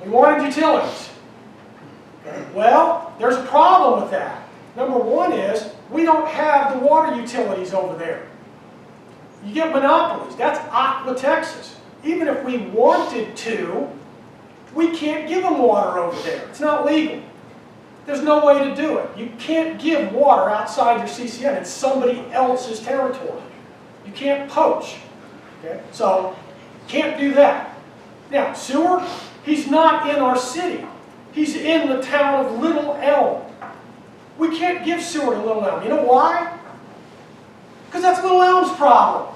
We wanted utilities. Okay. Well, there's a problem with that. Number one is, we don't have the water utilities over there. You get monopolies. That's Aqua Texas. Even if we wanted to, we can't give them water over there. It's not legal. There's no way to do it. You can't give water outside your CCN. It's somebody else's territory. You can't poach. Okay? So, can't do that. Now, sewer, he's not in our city. He's in the town of Little Elm. We can't give sewer to Little Elm. You know why? Because that's Little Elm's problem.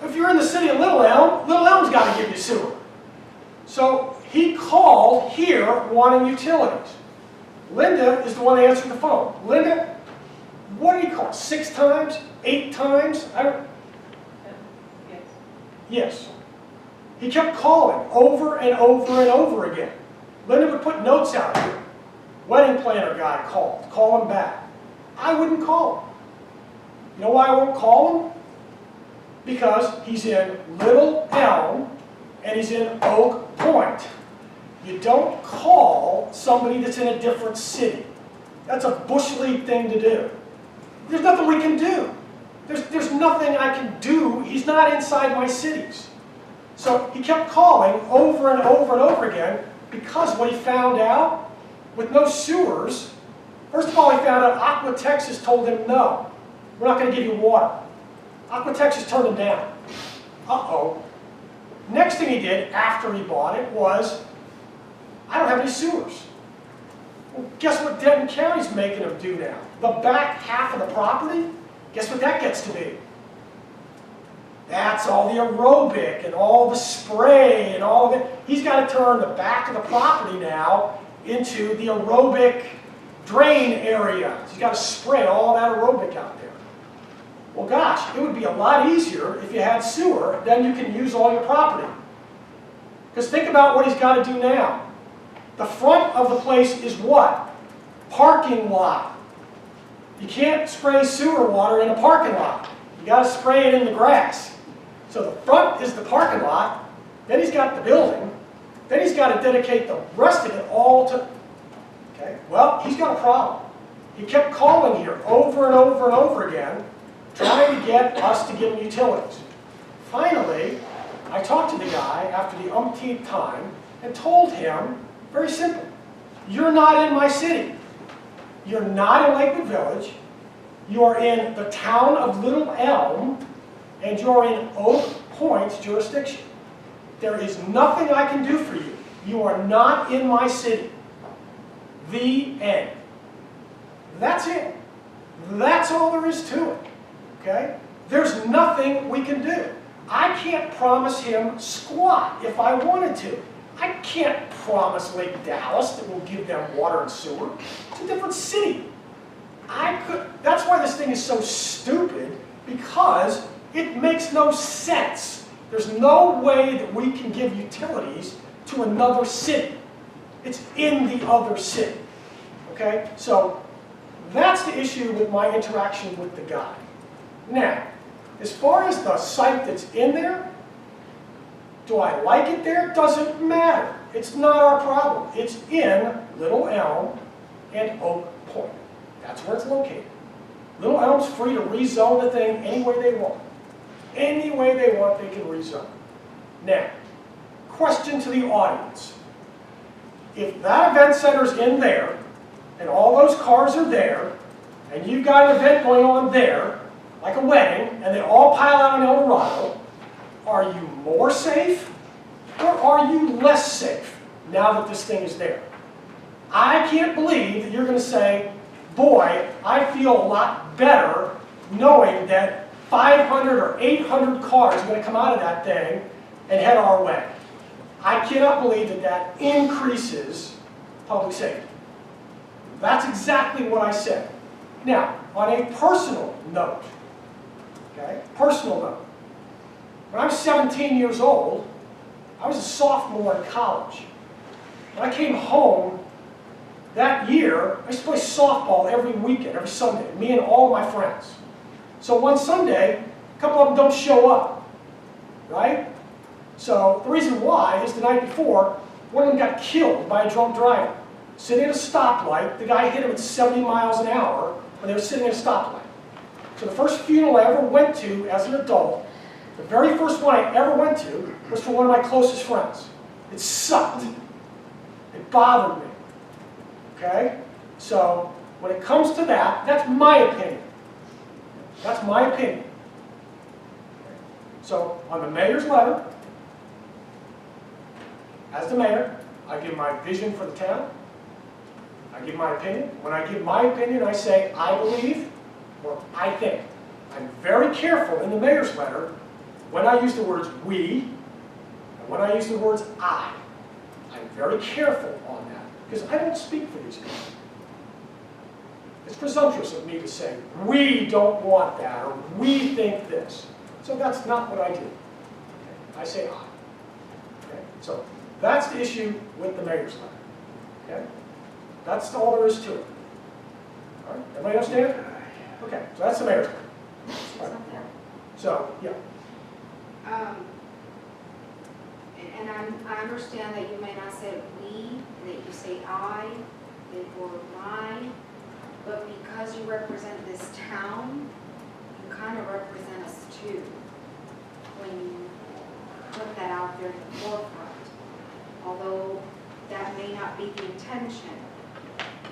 If you're in the city of Little Elm's got to give you sewer. So he called here wanting utilities. Linda is the one that answered the phone. Linda, what did he call? 6 times? 8 times? I don't... Yes. He kept calling over and over and over again. Linda would put notes out here. Wedding planner guy called. Call him back. I wouldn't call him. You know why I won't call him? Because he's in Little Elm and he's in Oak Point. You don't call somebody that's in a different city. That's a Bush League thing to do. There's nothing we can do. There's nothing I can do. He's not inside my cities. So he kept calling over and over and over again because what he found out, with no sewers, first of all he found out Aqua Texas told him no. We're not going to give you water. Aqua Texas turned him down. Uh-oh. Next thing he did after he bought it was, I don't have any sewers. Well, guess what Denton County's making him do now? The back half of the property? Guess what that gets to be? That's all the aerobic and all the spray and all of it. He's got to turn the back of the property now into the aerobic drain area. He's got to spray all that aerobic out there. Well, gosh, it would be a lot easier if you had sewer, then you can use all your property. Because think about what he's got to do now. The front of the place is what? Parking lot. You can't spray sewer water in a parking lot. You got to spray it in the grass. So the front is the parking lot, then he's got the building, then he's got to dedicate the rest of it all to... Okay, well, he's got a problem. He kept calling here over and over and over again, trying to get us to give him utilities. Finally, I talked to the guy after the umpteenth time and told him, very simple, you're not in my city. You're not in Lakewood Village. You're in the town of Little Elm, and you're in Oak Point's jurisdiction. There is nothing I can do for you. You are not in my city. The end. That's it. That's all there is to it. Okay? There's nothing we can do. I can't promise him squat if I wanted to. I can't promise Lake Dallas that we'll give them water and sewer. It's a different city. That's why this thing is so stupid, because it makes no sense. There's no way that we can give utilities to another city. It's in the other city. Okay? So that's the issue with my interaction with the guy. Now, as far as the site that's in there, do I like it there? Doesn't matter. It's not our problem. It's in Little Elm and Oak Point. That's where it's located. Little Elm's free to rezone the thing any way they want. Any way they want, they can rezone. Now, question to the audience. If that event center's in there, and all those cars are there, and you've got an event going on there, like a wedding, and they all pile out in El Dorado, are you more safe, or are you less safe now that this thing is there? I can't believe that you're going to say, boy, I feel a lot better knowing that 500 or 800 cars are going to come out of that thing and head our way. I cannot believe that that increases public safety. That's exactly what I said. Now, on a personal note, okay, personal note, when I was 17 years old, I was a sophomore in college. When I came home that year, I used to play softball every weekend, every Sunday, me and all my friends. So one Sunday, a couple of them don't show up, right? So the reason why is the night before, One of them got killed by a drunk driver. Sitting at a stoplight, the guy hit him at 70 miles an hour when they were sitting at a stoplight. So the first funeral I ever went to as an adult, the very first one I ever went to, was for one of my closest friends. It sucked. It bothered me. Okay? So when it comes to that, that's my opinion. That's my opinion. So on the mayor's letter, as the mayor, I give my vision for the town. I give my opinion. When I give my opinion, I say I believe or I think. I'm very careful in the mayor's letter when I use the words we and when I use the words I. I'm very careful on that because I don't speak for these people. It's presumptuous of me to say, we don't want that, or we think this. So that's not what I do. Okay? I say I. Okay? So that's the issue with the mayor's letter. Okay? That's all there is to it. All right? Everybody understand? Okay, so that's the mayor's letter. Right. So, yeah. And I understand that you may not say we, that you say I, or my, but because you represent this town, you kind of represent us too when you put that out there in the forefront. Although that may not be the intention,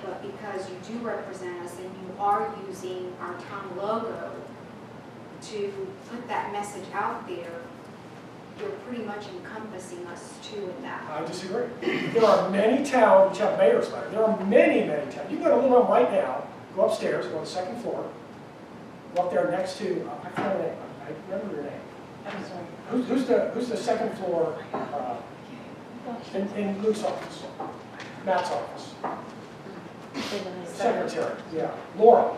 but because you do represent us and you are using our town logo to put that message out there, you're pretty much encompassing us too in that. I disagree. There are many towns which have mayor's letter. There are many, many towns. You can go to Little Room right now, go upstairs, go on the second floor, go up there next to, I forgot her name, I remember her name. I'm sorry. Who's the second floor in Luke's office? Matt's office. Secretary, yeah, Laura.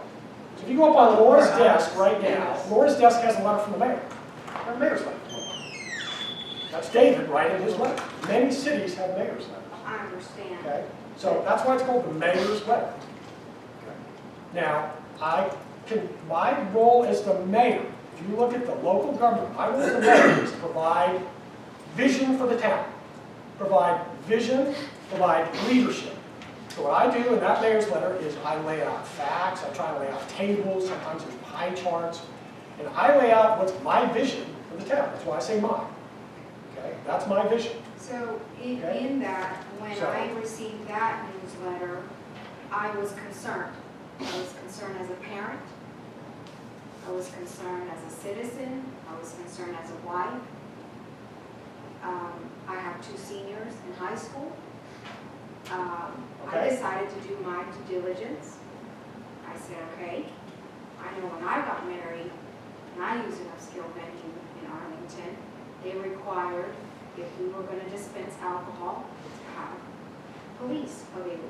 So if you go up on Laura's desk right now, Laura's desk has a letter from the mayor. Or a mayor's letter. That's David writing his letter. Many cities have mayor's letters. I understand. Okay? So that's why it's called the mayor's letter. Okay. Now, my role as the mayor, if you look at the local government, my role as the mayor is to provide vision for the town. Provide vision, provide leadership. So what I do in that mayor's letter is I lay out facts, I try to lay out tables, sometimes there's pie charts, and I lay out what's my vision for the town. That's why I say mine. Okay? That's my vision. So Okay. in that, when So- I received that newsletter, I was concerned. I was concerned as a parent. I was concerned as a citizen. I was concerned as a wife. I have 2 seniors in high school. I Okay. decided to do my due diligence. I said, okay, I know when I got married, and I used an upscale venue in Arlington, they required, if we were going to dispense alcohol, to have police available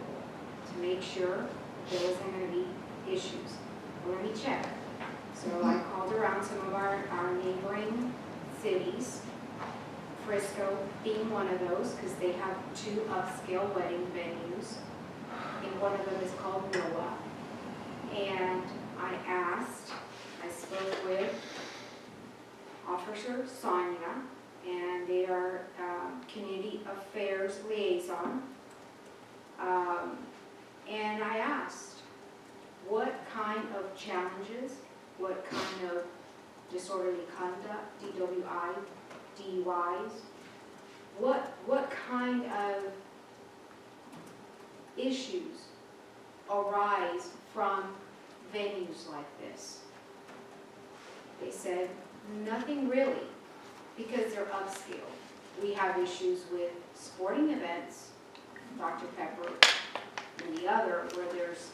to make sure there wasn't going to be issues. Well, let me check. So I called around some of our neighboring cities, Frisco being one of those, because they have 2 upscale wedding venues, and one of them is called Noah. And I spoke with Officer Sonia, and they are Community Affairs Liaison. And I asked, what kind of challenges, what kind of disorderly conduct, DWI, DUIs, what kind of issues arise from venues like this? They said, nothing really, because they're upscale. We have issues with sporting events, Dr. Pepper, and the other, where there's,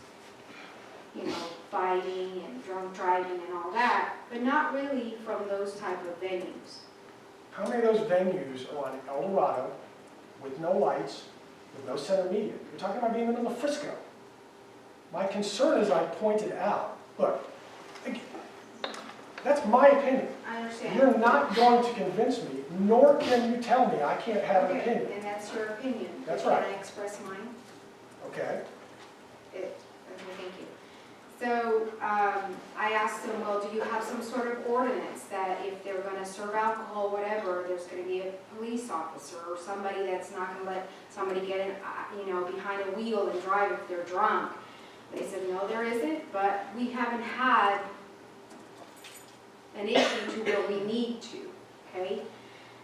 fighting and drunk driving and all that, but not really from those type of venues. How many of those venues are on El Dorado with no lights, with no center media? You're talking about being in the middle of Frisco. My concern is I pointed out, look, that's my opinion. I understand. You're not going to convince me, nor can you tell me I can't have an Okay, opinion. and that's your opinion. That's right. Can I express mine? Okay? Okay, thank you. So I asked them, well, do you have some sort of ordinance that if they're going to serve alcohol, whatever, there's going to be a police officer or somebody that's not going to let somebody get in, behind a wheel and drive if they're drunk? They said, no, there isn't, but we haven't had an issue to where we need to, okay?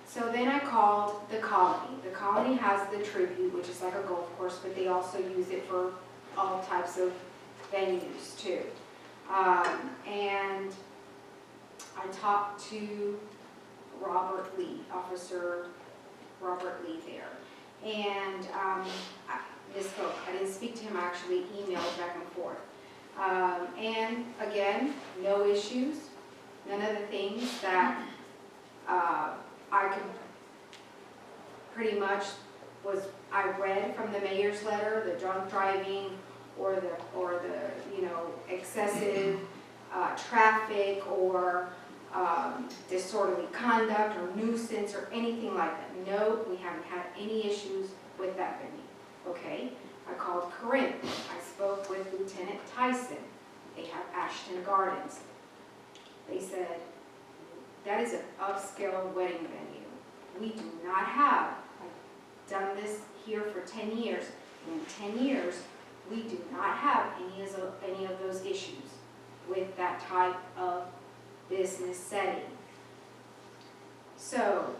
So then I called the Colony. The Colony has the Tribute, which is like a golf course, but they also use it for all types of venues too. And I talked to Robert Lee, Officer Robert Lee there. And I misspoke. I didn't speak to him, I actually emailed back and forth. And again, no issues. None of the things that I could pretty much I read from the mayor's letter, the drunk driving or the excessive traffic or disorderly conduct or nuisance or anything like that. No, we haven't had any issues with that venue. Okay, I called Corinne. I spoke with Lieutenant Tyson. They have Ashton Gardens. They said, that is an upscale wedding venue. We do not have, I've done this here for 10 years. In 10 years, we do not have any of those issues with that type of business setting. So,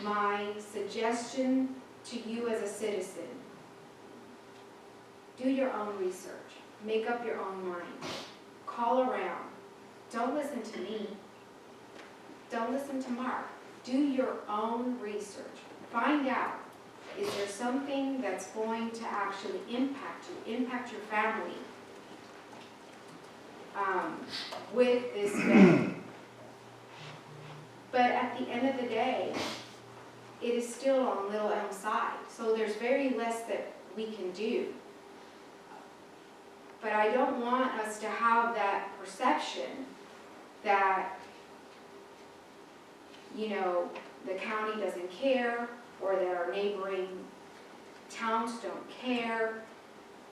my suggestion to you as a citizen, do your own research. Make up your own mind. Call around. Don't listen to me. Don't listen to Mark. Do your own research. Find out, is there something that's going to actually impact you, impact your family with this venue? But at the end of the day, it is still on Little Elm side, so there's very less that we can do. But I don't want us to have that perception that, the county doesn't care or that our neighboring towns don't care.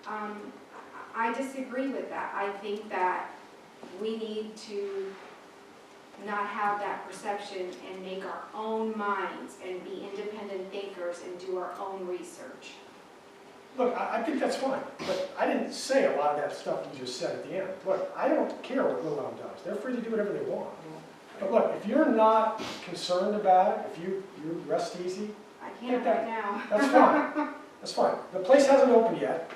I disagree with that. I think that we need to not have that perception and make our own minds and be independent thinkers and do our own research. Look, I think that's fine, but I didn't say a lot of that stuff you just said at the end. Look, I don't care what Little Elm does. They're free to do whatever they want. But look, if you're not concerned about it, if you rest easy, I can't right now. That's fine. That's fine. The place hasn't opened yet,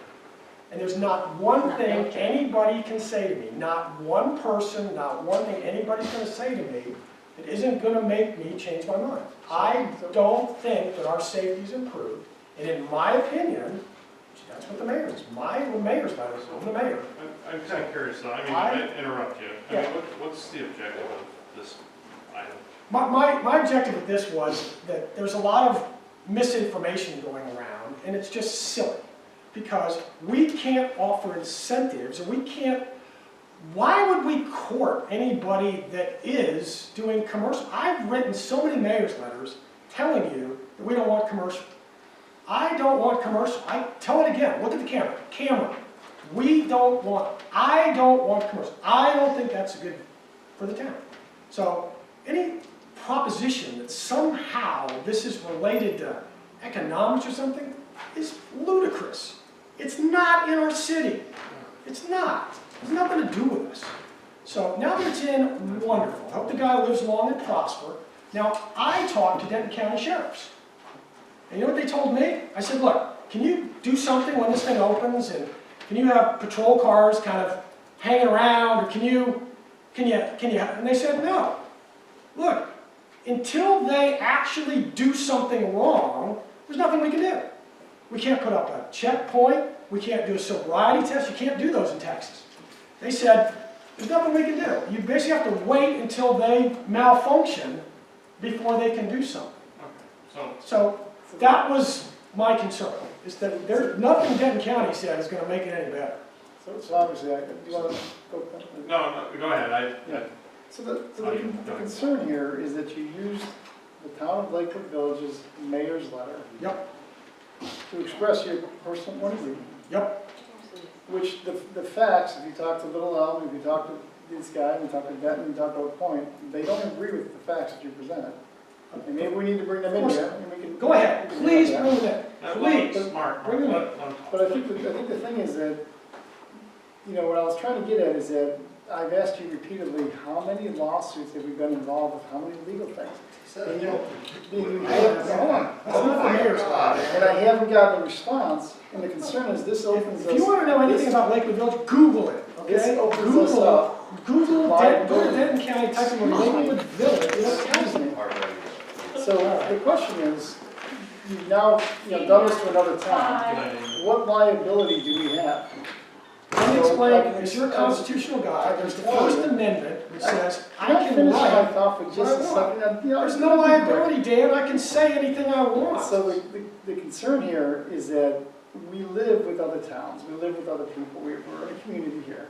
and there's not one thing anybody can say to me, not one person, not one thing anybody's going to say to me that isn't going to make me change my mind. I don't think that our safety is improved, and in my opinion, that's what the mayor is. The mayor's not as I'm the mayor. I'm kind of curious though. I interrupt you. Yeah. What's the objective of this item? My objective with this was that there's a lot of misinformation going around, and it's just silly. Because we can't offer incentives, and we can't, why would we court anybody that is doing commercial? I've written so many mayor's letters telling you that we don't want commercial. I don't want commercial. I tell it again, look at the camera. Camera. I don't want commercial. I don't think that's good for the town. So any proposition that somehow this is related to economics or something is ludicrous. It's not in our city. It's not. It has nothing to do with us. So now that it's in, wonderful. I hope the guy lives long and prosper. Now, I talked to Denton County sheriffs. And you know what they told me? I said, look, can you do something when this thing opens? And can you have patrol cars kind of hanging around? Or can you, and they said, no. Look, until they actually do something wrong, there's nothing we can do. We can't put up a checkpoint. We can't do a sobriety test. You can't do those in Texas. They said, there's nothing we can do. You basically have to wait until they malfunction before they can do something. Okay. So that was my concern, is that there's nothing Denton County said is going to make it any better. So obviously, do you want to go? No, go ahead. So the concern here is that you used the town of Lakewood Village's mayor's letter Yep, to express your personal point of view. yep. which the facts, if you talk to Little Elm, if you talk to this guy, and you talk to Benton, and you talk to Oak Point, they don't agree with the facts that you presented. And maybe we need to bring them in here, and we can. Go ahead, we can please have bring that. them in, please. Mark, Bring them in. But I think the thing is that, you know, what I was trying to get at is that I've asked you repeatedly, how many lawsuits have we been involved with, how many legal things? And you have, hold on. That's not the mayor's fault. And I haven't gotten a response, and the concern is this opens us. If you want to know anything about Lakewood Village, Google it, okay? This opens us up. Google Why- go to Denton County, type in Lakewood Village, it'll tell you. So the question is, you've now, you know, done this to another town. What liability do we have? Let me explain, it's your constitutional guide, there's the First Amendment, which says, I Can I can finish my write. thought for just a second? You know, There's no liability, Dan, I can say anything I want. So the concern here is that we live with other towns, we live with other people, we're in a community here.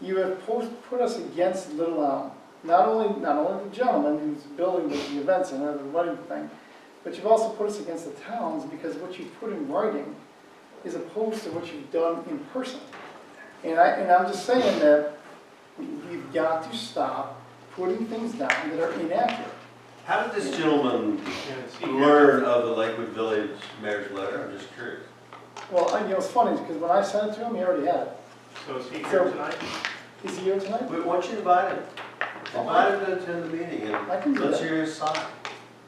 You have put us against Little Elm, not only the gentleman who's building the event center, the wedding thing, but you've also put us against the towns because what you've put in writing is opposed to what you've done in person. And I'm just saying that we've got to stop putting things down that are inaccurate. How did this gentleman learn of the Lakewood Village mayor's letter? I'm just curious. Well, you know, it's funny, because when I sent it to him, he already had it. So is he here tonight? Is he here tonight? Why don't you invite him? Invite him to attend the meeting I can and do let's that. hear his side.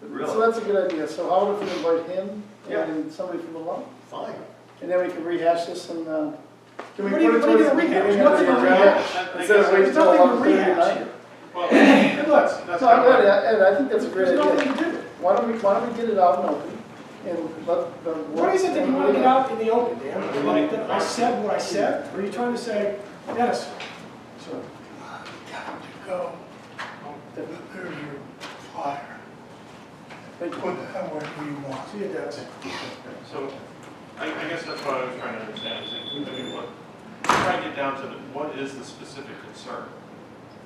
So Really? that's a good idea. So how would if we invite him Yeah. and somebody from the law? Fine. And then we can rehash this and, can we What put are you it gonna towards the rehash? beginning of Nothing the to agenda? rehash. Instead of waiting There's till nothing to 11:30 rehash tonight? here. Well, Hey, look, that's No, kind of- Ed, I think that's a great there's idea. nothing to do. Why don't we get it out and open and let the. What is it that you want to get out in the open, Dan? Like that I said what I said? Or are you trying to say, Dennis? Sir. Got to go. There's your flyer. Thank Put you. that wherever you want. See you, Dennis. So, I guess that's what I was trying to understand, is, I mean, trying to get down to what is the specific concern?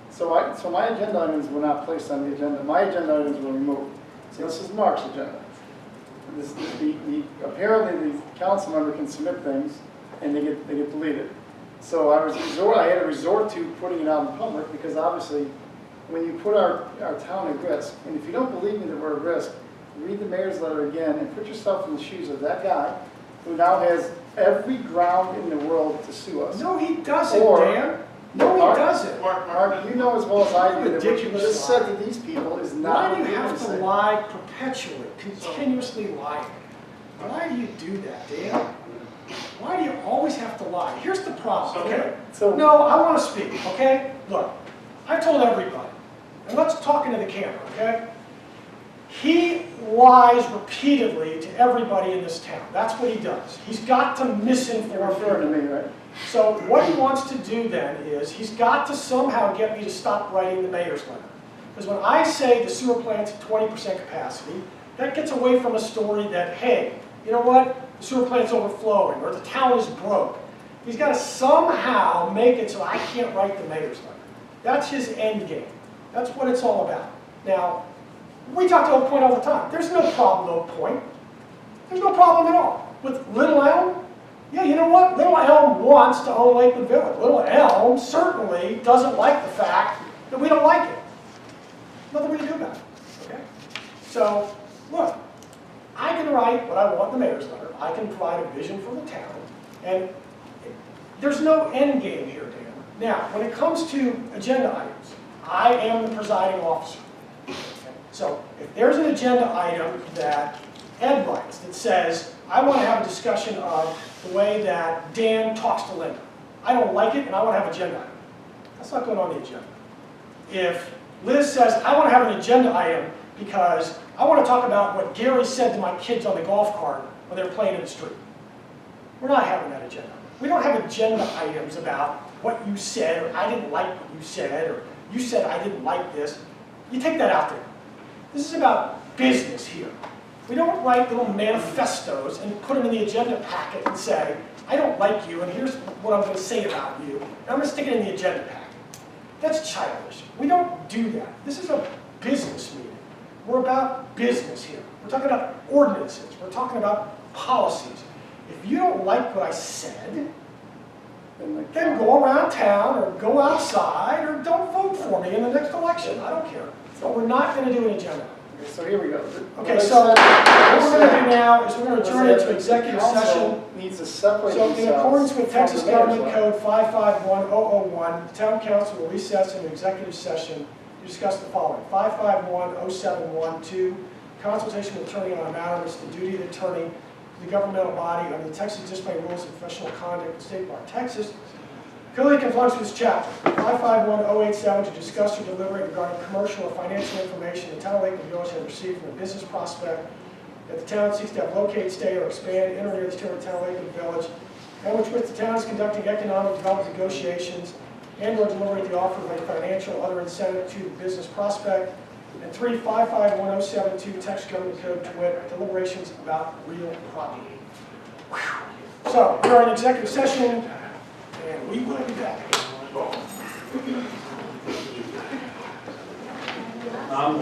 So my agenda items were not placed on the agenda. My agenda items were removed. So this is Mark's agenda. Apparently the council member can submit things and they get deleted. So I had to resort to putting it out in public because obviously when you put our town at risk, and if you don't believe me that we're at risk, read the mayor's letter again and put yourself in the shoes of that guy who now has every ground in the world to sue us. No, he doesn't, Or- Dan. No, he Mark- doesn't. Mark, you know as well as I do that what you Ridiculous just lie. said to these people is not Why what do you you're have gonna to say. lie perpetually, continuously lying? Why do you do that, Dan? Why do you always have to lie? Here's the problem, okay? So, No, I want to speak, okay? Look, I told everybody, and let's talk into the camera, okay? He lies repeatedly to everybody in this town. That's what he does. He's got to you're misinform referring to people. me, right? So what he wants to do then is, he's got to somehow get me to stop writing the mayor's letter. Because when I say the sewer plant's at 20% capacity, that gets away from a story that, hey, you know what? The sewer plant's overflowing, or the town is broke. He's got to somehow make it so I can't write the mayor's letter. That's his end game. That's what it's all about. Now, we talk to Oak Point all the time. There's no problem with Oak Point. There's no problem at all. With Little Elm, yeah, you know what? Little Elm wants to own Lakewood Village. Little Elm certainly doesn't like the fact that we don't like it. Nothing we can do about it, okay? So, look, I can write what I want in the mayor's letter. I can provide a vision for the town. And there's no end game here, Dan. Now, when it comes to agenda items, I am the presiding officer. Okay? So, if there's an agenda item that Ed writes that says, I want to have a discussion of the way that Dan talks to Linda. I don't like it, and I want to have an agenda item. That's not going on the agenda. If Liz says, I want to have an agenda item because I want to talk about what Gary said to my kids on the golf cart when they were playing in the street. We're not having that agenda. We don't have agenda items about what you said, or I didn't like what you said, or you said I didn't like this. You take that out there. This is about business here. We don't write little manifestos and put them in the agenda packet and say, I don't like you, and here's what I'm going to say about you, and I'm going to stick it in the agenda packet. That's childish. We don't do that. This is a business meeting. We're about business here. We're talking about ordinances. We're talking about policies. If you don't like what I said, in the then go around town or go outside or don't vote for me in the next election. I don't care. But we're not going to do an agenda. Okay, so here we go. Okay, so what we're going to do now is we're going to turn it to executive The session. council needs to separate So in themselves accordance with from Texas the mayor's Government letter. Code 551001, the town council will recess into executive session to discuss the following. 5510712, consultation with attorney on a matter which the duty of the attorney to the governmental body under the Texas Disciplinary Rules of Professional Conduct of the State Bar of Texas clearly conflicts with this chapter. 551087, to discuss or deliberate regarding commercial or financial information the town of Lakewood Village has received from a business prospect that the town seeks to have locate, stay, or expand in or near the territory of the town of Lakewood Village, and which the town is conducting economic development negotiations and or deliberate the offer of a financial or other incentive to the business prospect. And 3, 551072, Texas Government Code to wit, deliberations about real property. Whew. So, we are in executive session, and we will be back. I'm